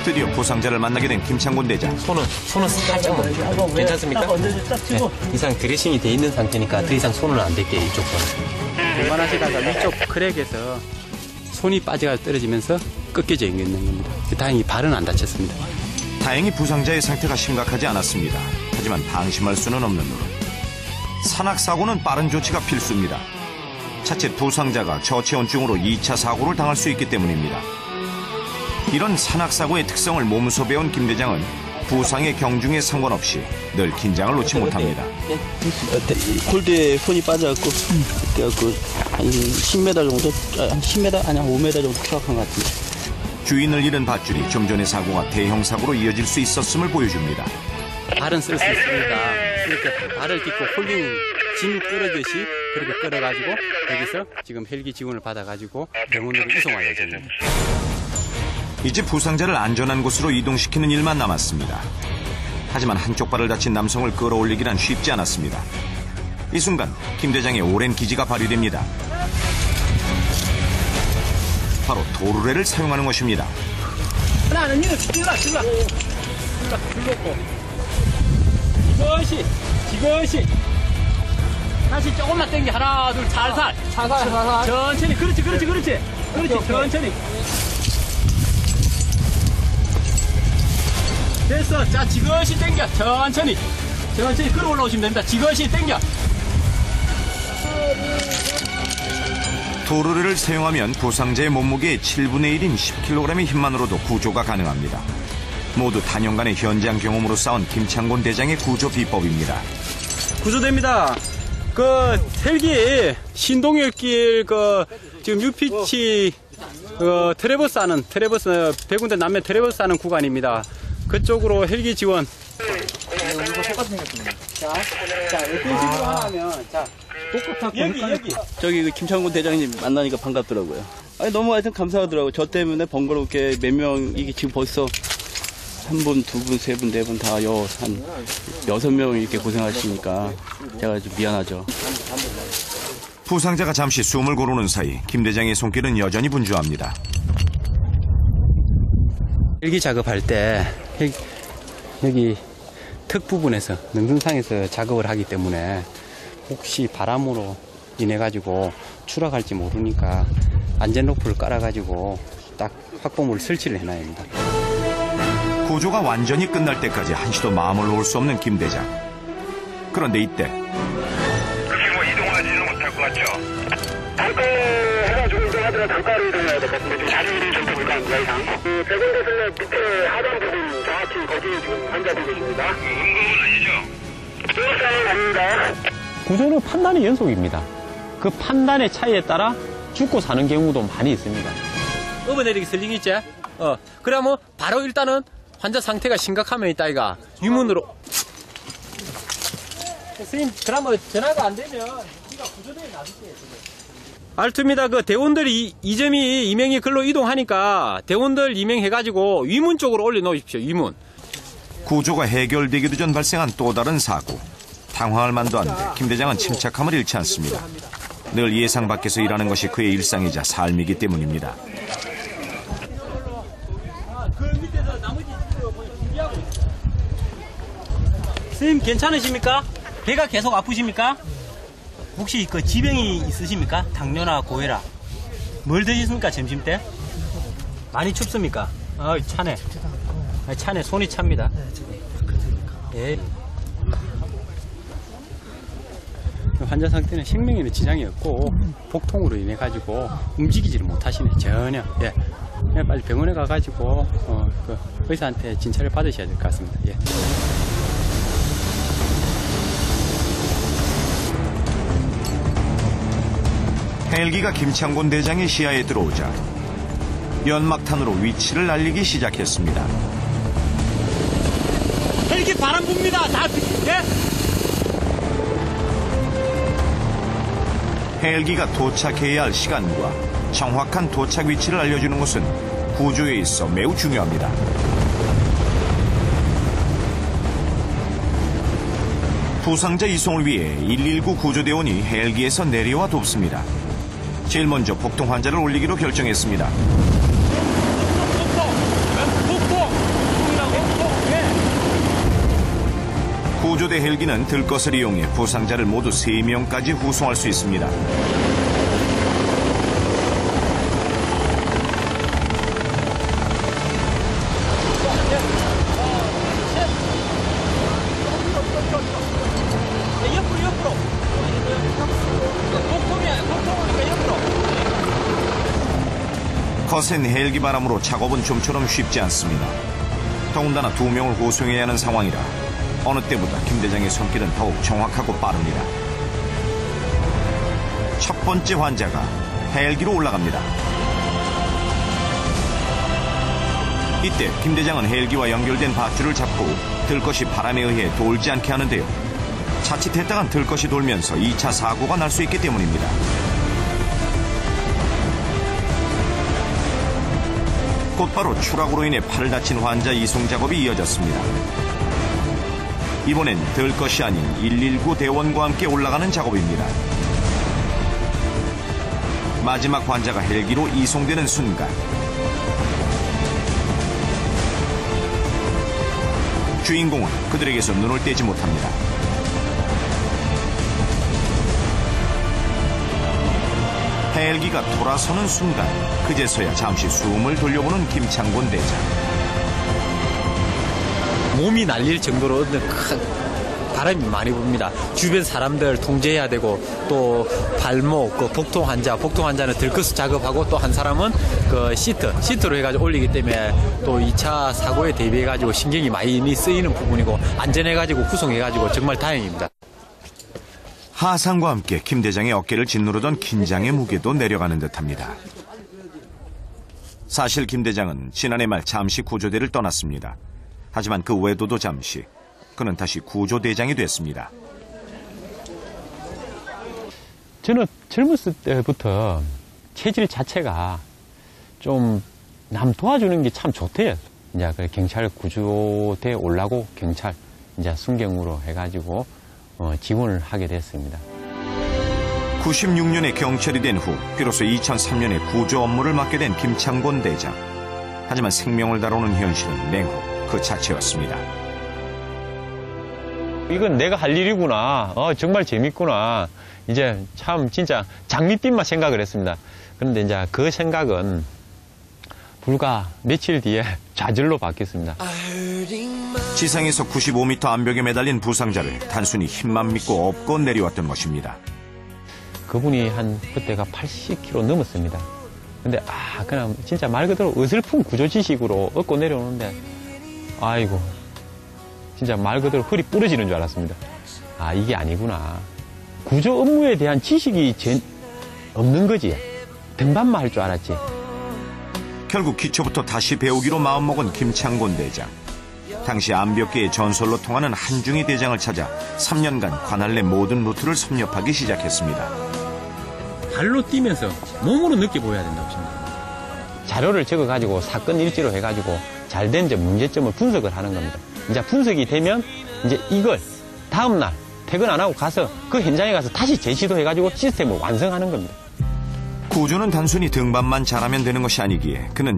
드디어 부상자를 만나게 된 김창곤 대장. 손은 살짝만 괜찮습니까? 네, 이상 드레싱이 돼 있는 상태니까 더 이상 손은 안 댈게요. 이쪽 손은. 그만하시다가 위쪽 크랙에서 손이 빠져가 떨어지면서 꺾여져 있는 겁니다. 다행히 발은 안 다쳤습니다. 다행히 부상자의 상태가 심각하지 않았습니다. 하지만 방심할 수는 없는 노릇. 산악사고는 빠른 조치가 필수입니다. 자칫 부상자가 저체온증으로 2차 사고를 당할 수 있기 때문입니다. 이런 산악사고의 특성을 몸소 배운 김 대장은 부상의 경중에 상관없이 늘 긴장을 놓지 못합니다. 골드에 손이 빠져갖고 그래갖고 한 10m 정도, 한 10m 아니 한 5m 정도 추락한 것 같은데. 주인을 잃은 밧줄이 좀 전의 사고가 대형 사고로 이어질 수 있었음을 보여줍니다. 발은 쓸 수 있습니다. 이렇게 발을 딛고 홀링 짐 끌어듯이 그렇게 끌어가지고 여기서 지금 헬기 지원을 받아가지고 병원으로 이송할 예정입니다. 이제 부상자를 안전한 곳으로 이동시키는 일만 남았습니다. 하지만 한쪽 발을 다친 남성을 끌어올리기란 쉽지 않았습니다. 이 순간 김 대장의 오랜 기지가 발휘됩니다. 바로 도르래를 사용하는 것입니다. 하나는 이거 질러. 지그시. 다시 조금만 당겨. 하나, 둘, 살살. 천천히. 그렇지. 천천히. 됐어. 자, 지그시 당겨. 천천히 끌어 올라오시면 됩니다. 지그시 당겨. 도르래를 사용하면 부상자의 몸무게의 7분의 1인 10kg의 힘만으로도 구조가 가능합니다. 모두 단연간의 현장 경험으로 쌓은 김창곤 대장의 구조 비법입니다. 구조됩니다. 헬기 신동역길 지금 UPC 트래버스 100군데 남면 트래버스 하는 구간입니다. 그쪽으로 헬기 지원. 이거 똑같은 생겼습니다. 자, 어떤 식으로 하면 여기. 저기 김창곤 대장님 만나니까 반갑더라고요. 아니, 너무 하여튼 감사하더라고요. 저 때문에 번거롭게 몇 명, 이게 지금 벌써 한 분, 두 분, 세 분, 네 분 다 한 6명 이렇게 고생하시니까 제가 좀 미안하죠. 부상자가 잠시 숨을 고르는 사이 김 대장의 손길은 여전히 분주합니다. 헬기 작업할 때 여기 턱 부분에서 능선상에서 작업을 하기 때문에 혹시 바람으로 인해 가지고 추락할지 모르니까 안전 로프를 깔아 가지고 딱 확보물을 설치를 해놔야 합니다. 구조가 완전히 끝날 때까지 한시도 마음을 놓을 수 없는 김 대장. 그런데 이때 그렇게 이동하지는 못할 것 같죠? 단가해가지고 이동하더라도 단가로 이동해야 될 것 같은데 지금 자리를 좀 불가합니다 이상. 100군데서 밑에 하단 부분 정확히 거기에 지금 환자들이 계십니다. 응급은 아니죠? 응급상은 아닙니다. 구조는 판단의 연속입니다. 그 판단의 차이에 따라 죽고 사는 경우도 많이 있습니다. 업어내리기 슬링 있지? 그러면 바로 일단은 환자 상태가 심각하면 있다 이가 유문으로. 선생님 그러면 전화가 안 되면 우리가 구조대에 놔둘게요. 알투입니다. 대원들 이점이 이명이 글로 이동하니까 대원들 이명해가지고 위문 쪽으로 올려놓으십시오. 위문. 구조가 해결되기도 전 발생한 또 다른 사고. 당황할 만도 한데 김 대장은 침착함을 잃지 않습니다. 늘 예상 밖에서 일하는 것이 그의 일상이자 삶이기 때문입니다. 선생님 괜찮으십니까? 배가 계속 아프십니까? 혹시 지병이 있으십니까? 당뇨나 고혈압. 뭘 드셨습니까? 점심때? 많이 춥습니까? 차네. 차네. 손이 찹니다. 예. 환자 상태는 생명에는 지장이 없고 복통으로 인해 가지고 움직이지를 못하시네. 전혀. 예. 그냥 빨리 병원에 가가지고 의사한테 진찰을 받으셔야 될 것 같습니다. 예. 헬기가 김창곤 대장의 시야에 들어오자 연막탄으로 위치를 알리기 시작했습니다. 헬기 바람 붑니다. 예? 헬기가 도착해야 할 시간과 정확한 도착 위치를 알려주는 것은 구조에 있어 매우 중요합니다. 부상자 이송을 위해 119 구조대원이 헬기에서 내려와 돕습니다. 제일 먼저 복통 환자를 올리기로 결정했습니다. 복통! 구조대 헬기는 들것을 이용해 부상자를 모두 3명까지 후송할 수 있습니다. 거센 헬기 바람으로 작업은 좀처럼 쉽지 않습니다. 더군다나 2명을 호송해야 하는 상황이라 어느 때보다 김 대장의 손길은 더욱 정확하고 빠릅니다. 첫 번째 환자가 헬기로 올라갑니다. 이때 김 대장은 헬기와 연결된 밧줄을 잡고 들것이 바람에 의해 돌지 않게 하는데요. 자칫했다간 들것이 돌면서 2차 사고가 날 수 있기 때문입니다. 곧바로 추락으로 인해 팔을 다친 환자 이송 작업이 이어졌습니다. 이번엔 들것이 아닌 119 대원과 함께 올라가는 작업입니다. 마지막 환자가 헬기로 이송되는 순간 주인공은 그들에게서 눈을 떼지 못합니다. 헬기가 돌아서는 순간 그제서야 잠시 숨을 돌려보는 김창곤 대장. 몸이 날릴 정도로 큰 바람이 많이 붑니다. 주변 사람들 통제해야 되고 또 발목, 복통 환자는 들것을 작업하고 또 한 사람은 그 시트로 해가지고 올리기 때문에 또 2차 사고에 대비해가지고 신경이 많이 쓰이는 부분이고 안전해가지고 구성해가지고 정말 다행입니다. 하상과 함께 김 대장의 어깨를 짓누르던 긴장의 무게도 내려가는 듯합니다. 사실 김 대장은 지난해 말 잠시 구조대를 떠났습니다. 하지만 그 외도도 잠시 그는 다시 구조대장이 됐습니다. 저는 젊었을 때부터 체질 자체가 좀 남 도와주는 게 참 좋대요. 이제 그 경찰 구조대 올라고 경찰 이제 순경으로 해가지고 지원을 하게 됐습니다. 96년에 경찰이 된 후 비로소 2003년에 구조 업무를 맡게 된 김창곤 대장. 하지만 생명을 다루는 현실은 냉혹 그 자체였습니다. 이건 내가 할 일이구나. 정말 재밌구나. 이제 참 진짜 장밋빛만 생각을 했습니다. 그런데 이제 그 생각은 불과 며칠 뒤에 좌절로 바뀌었습니다. 지상에서 95m 암벽에 매달린 부상자를 단순히 힘만 믿고 업고 내려왔던 것입니다. 그분이 그때가 80kg 넘었습니다. 근데 그냥 진짜 말 그대로 어설픈 구조지식으로 업고 내려오는데 아이고 진짜 말 그대로 허리 부러지는 줄 알았습니다. 이게 아니구나. 구조 업무에 대한 지식이 없는 거지. 등반만 할 줄 알았지. 결국 기초부터 다시 배우기로 마음먹은 김창곤 대장. 당시 암벽계의 전설로 통하는 한중희 대장을 찾아 3년간 관할 내 모든 루트를 섭렵하기 시작했습니다. 발로 뛰면서 몸으로 느껴보여야 된다고 생각합니다. 자료를 적어가지고 사건 일지로 해가지고 잘된 문제점을 분석을 하는 겁니다. 이제 분석이 되면 이제 이걸 다음날 퇴근 안 하고 가서 그 현장에 가서 다시 재시도해가지고 시스템을 완성하는 겁니다. 구조는 단순히 등반만 잘하면 되는 것이 아니기에 그는